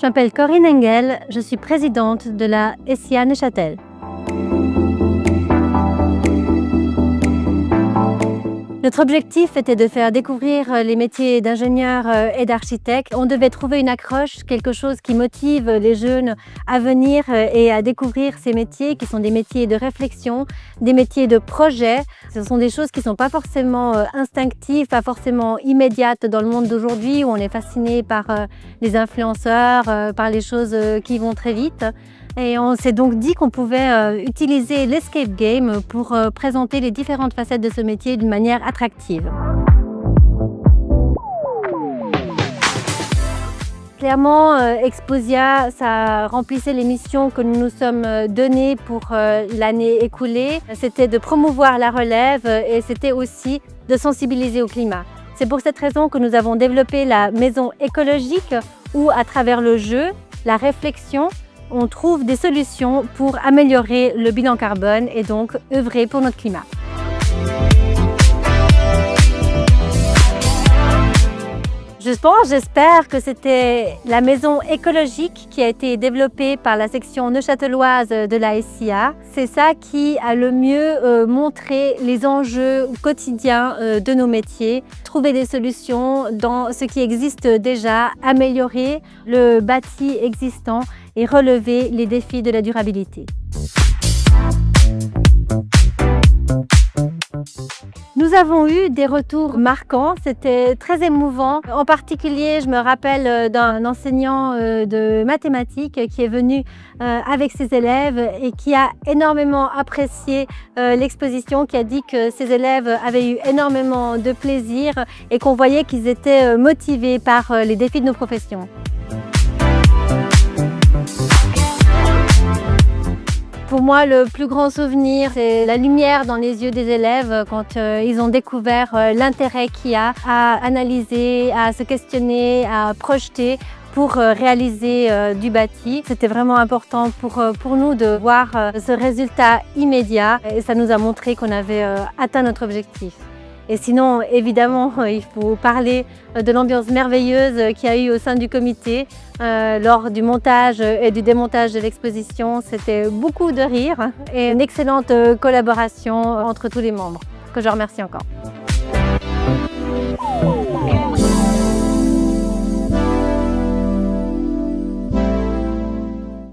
Je m'appelle Corinne Engel, je suis présidente de la SIA Neuchâtel. Notre objectif était de faire découvrir les métiers d'ingénieur et d'architecte. On devait trouver une accroche, quelque chose qui motive les jeunes à venir et à découvrir ces métiers qui sont des métiers de réflexion, des métiers de projet. Ce sont des choses qui ne sont pas forcément instinctives, pas forcément immédiates dans le monde d'aujourd'hui où on est fasciné par les influenceurs, par les choses qui vont très vite. Et on s'est donc dit qu'on pouvait utiliser l'escape game pour présenter les différentes facettes de ce métier d'une manière attractive. Clairement, Exposia, ça remplissait les missions que nous nous sommes données pour l'année écoulée. C'était de promouvoir la relève et c'était aussi de sensibiliser au climat. C'est pour cette raison que nous avons développé la maison écologique où, à travers le jeu, la réflexion, on trouve des solutions pour améliorer le bilan carbone et donc œuvrer pour notre climat. J'espère que c'était la maison écologique qui a été développée par la section neuchâteloise de la SIA. C'est ça qui a le mieux montré les enjeux quotidiens de nos métiers, trouver des solutions dans ce qui existe déjà, améliorer le bâti existant et relever les défis de la durabilité. Nous avons eu des retours marquants, c'était très émouvant. En particulier, je me rappelle d'un enseignant de mathématiques qui est venu avec ses élèves et qui a énormément apprécié l'exposition, qui a dit que ses élèves avaient eu énormément de plaisir et qu'on voyait qu'ils étaient motivés par les défis de nos professions. Pour moi, le plus grand souvenir, c'est la lumière dans les yeux des élèves quand ils ont découvert l'intérêt qu'il y a à analyser, à se questionner, à projeter pour réaliser du bâti. C'était vraiment important pour nous de voir ce résultat immédiat et ça nous a montré qu'on avait atteint notre objectif. Et sinon, évidemment, il faut parler de l'ambiance merveilleuse qu'il y a eu au sein du comité lors du montage et du démontage de l'exposition. C'était beaucoup de rire et une excellente collaboration entre tous les membres, que je remercie encore.